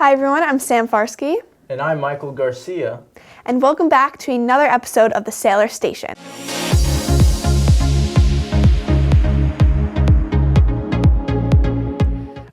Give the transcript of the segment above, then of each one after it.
Hi everyone, I'm Sam Farsky. And I'm Michael Garcia. And welcome back to another episode of the Sailor Station.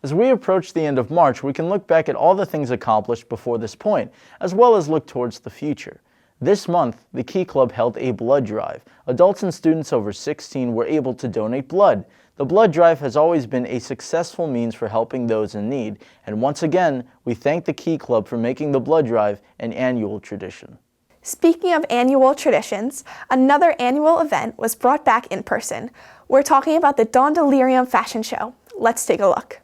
As we approach the end of March, we can look back at all the things accomplished before this point, as well as look towards the future. This month, the Key Club held a blood drive. Adults and students over 16 were able to donate blood. The blood drive has always been a successful means for helping those in need, and once again, we thank the Key Club for making the blood drive an annual tradition. Speaking of annual traditions, another annual event was brought back in person. We're talking about the Dawn Delirium Fashion Show. Let's take a look.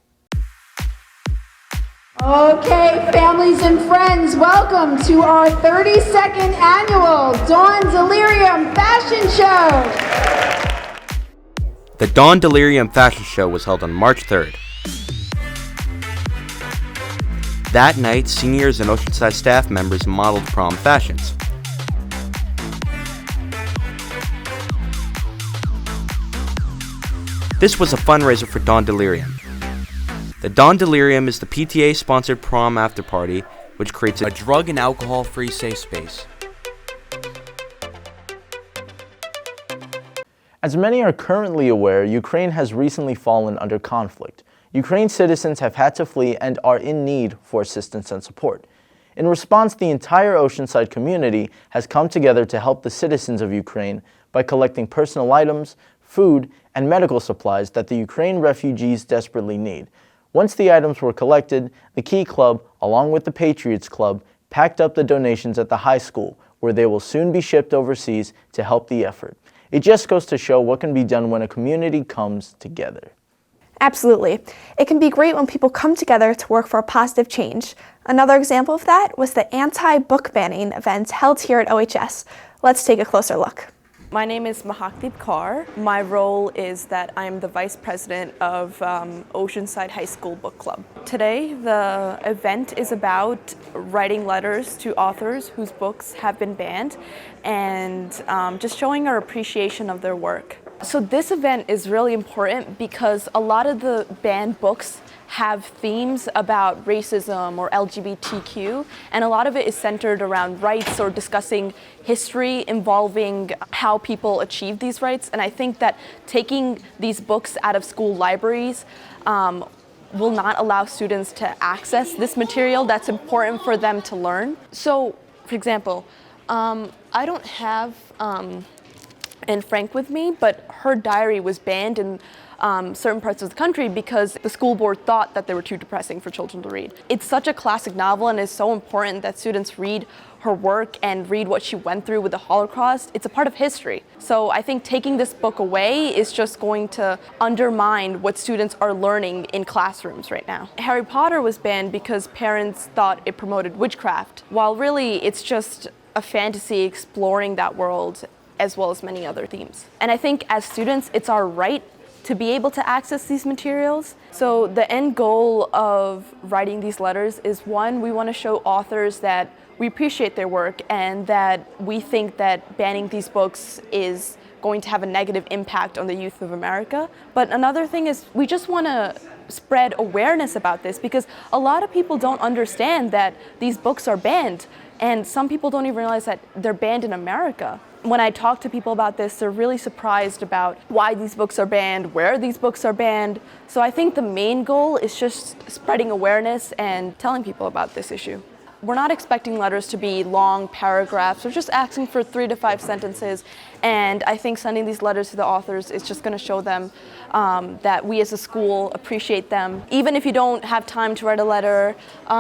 Okay, families and friends, welcome to our 32nd annual Dawn Delirium Fashion Show. The Dawn Delirium Fashion Show was held on March 3rd. That night, seniors and Oceanside staff members modeled prom fashions. This was a fundraiser for Dawn Delirium. The Dawn Delirium is the PTA-sponsored prom after-party, which creates a drug and alcohol-free safe space. As many are currently aware, Ukraine has recently fallen under conflict. Ukraine's citizens have had to flee and are in need for assistance and support. In response, the entire Oceanside community has come together to help the citizens of Ukraine by collecting personal items, food, and medical supplies that the Ukraine refugees desperately need. Once the items were collected, the Key Club, along with the Patriots Club, packed up the donations at the high school, where they will soon be shipped overseas to help the effort. It just goes to show what can be done when a community comes together. Absolutely. It can be great when people come together to work for a positive change. Another example of that was the anti-book banning event held here at OHS. Let's take a closer look. My name is Mahakdeep Kaur. My role is that I'm the Vice President of Oceanside High School Book Club. Today, the event is about writing letters to authors whose books have been banned and just showing our appreciation of their work. So this event is really important because a lot of the banned books have themes about racism or LGBTQ, and a lot of it is centered around rights or discussing history involving how people achieve these rights. And I think that taking these books out of school libraries will not allow students to access this material that's important for them to learn. So, for example, I don't have Anne Frank with me, but her diary was banned in certain parts of the country because the school board thought that they were too depressing for children to read. It's such a classic novel, and it's so important that students read her work and read what she went through with the Holocaust. It's a part of history. So I think taking this book away is just going to undermine what students are learning in classrooms right now. Harry Potter was banned because parents thought it promoted witchcraft, while really it's just a fantasy exploring that world as well as many other themes. And I think as students, it's our right to be able to access these materials. So the end goal of writing these letters is, one, we want to show authors that we appreciate their work and that we think that banning these books is going to have a negative impact on the youth of America. But another thing is we just want to spread awareness about this because a lot of people don't understand that these books are banned, and some people don't even realize that they're banned in America. When I talk to people about this, they're really surprised about why these books are banned, where these books are banned. So I think the main goal is just spreading awareness and telling people about this issue. We're not expecting letters to be long paragraphs. We're just asking for 3 to 5 sentences. And I think sending these letters to the authors is just going to show them that we as a school appreciate them. Even if you don't have time to write a letter,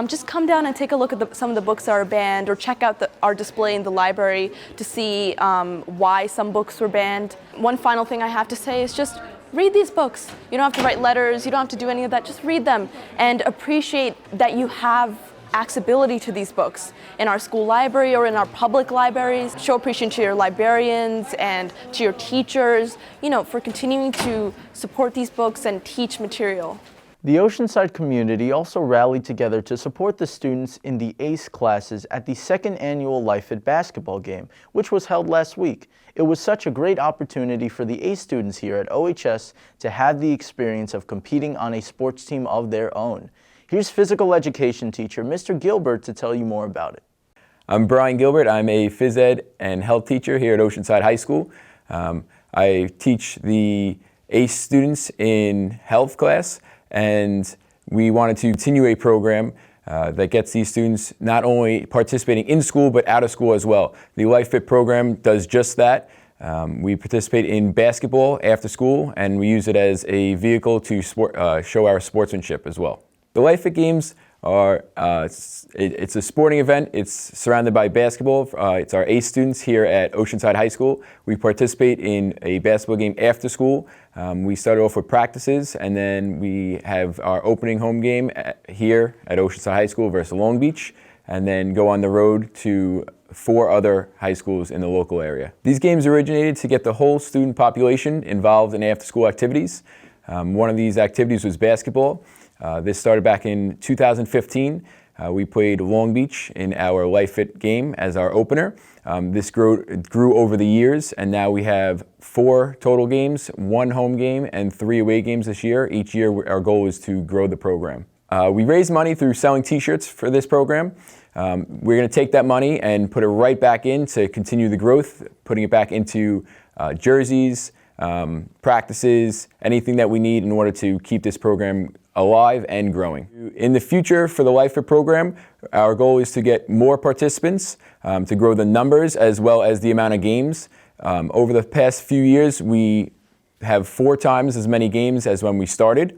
just come down and take a look at some of the books that are banned, or check out our display in the library to see why some books were banned. One final thing I have to say is just read these books. You don't have to write letters. You don't have to do any of that. Just read them and appreciate that you have accessibility to these books in our school library or in our public libraries. Show appreciation to your librarians and to your teachers, for continuing to support these books and teach material. The Oceanside community also rallied together to support the students in the ACE classes at the second annual Life It basketball game, which was held last week. It was such a great opportunity for the ACE students here at OHS to have the experience of competing on a sports team of their own. Here's physical education teacher Mr. Gilbert to tell you more about it. I'm Brian Gilbert. I'm a phys ed and health teacher here at Oceanside High School. I teach the ACE students in health class, and we wanted to continue a program that gets these students not only participating in school but out of school as well. The Life Fit program does just that. We participate in basketball after school, and we use it as a vehicle to show our sportsmanship as well. The Life Fit games are, it's a sporting event. It's surrounded by basketball. It's our ACE students here at Oceanside High School. We participate in a basketball game after school. We started off with practices, and then we have our opening home game here at Oceanside High School versus Long Beach, and then go on the road to 4 other high schools in the local area. These games originated to get the whole student population involved in after-school activities. One of these activities was basketball. This started back in 2015. We played Long Beach in our Life Fit game as our opener. This grew over the years, and now we have 4 total games, 1 home game, and 3 away games this year. Each year, our goal is to grow the program. We raise money through selling t-shirts for this program. We're going to take that money and put it right back in to continue the growth, putting it back into jerseys, practices, anything that we need in order to keep this program alive and growing. In the future for the Life Fit program, our goal is to get more participants, to grow the numbers as well as the amount of games. Over the past few years, we have 4 times as many games as when we started.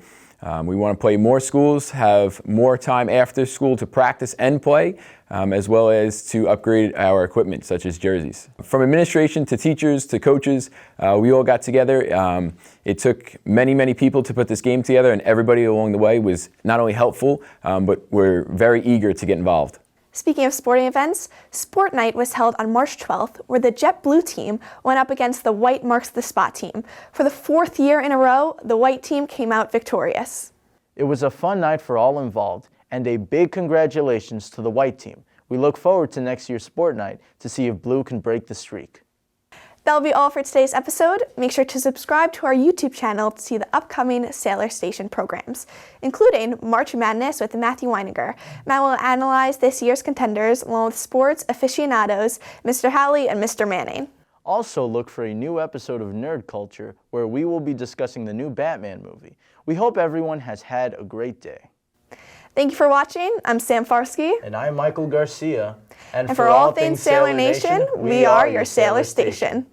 We want to play more schools, have more time after school to practice and play, as well as to upgrade our equipment, such as jerseys. From administration to teachers to coaches, we all got together. It took many, many people to put this game together, and everybody along the way was not only helpful, but we're very eager to get involved. Speaking of sporting events, Sport Night was held on March 12th, where the Jet Blue team went up against the White Marks the Spot team. For the 4th year in a row, the White team came out victorious. It was a fun night for all involved, and a big congratulations to the White team. We look forward to next year's Sport Night to see if Blue can break the streak. That'll be all for today's episode. Make sure to subscribe to our YouTube channel to see the upcoming Sailor Station programs, including March Madness with Matthew Weininger. Matt will analyze this year's contenders along with sports aficionados, Mr. Halley and Mr. Manning. Also look for a new episode of Nerd Culture where we will be discussing the new Batman movie. We hope everyone has had a great day. Thank you for watching. I'm Sam Farsky. And I'm Michael Garcia. And for all things Sailor Nation, we are your Sailor Station.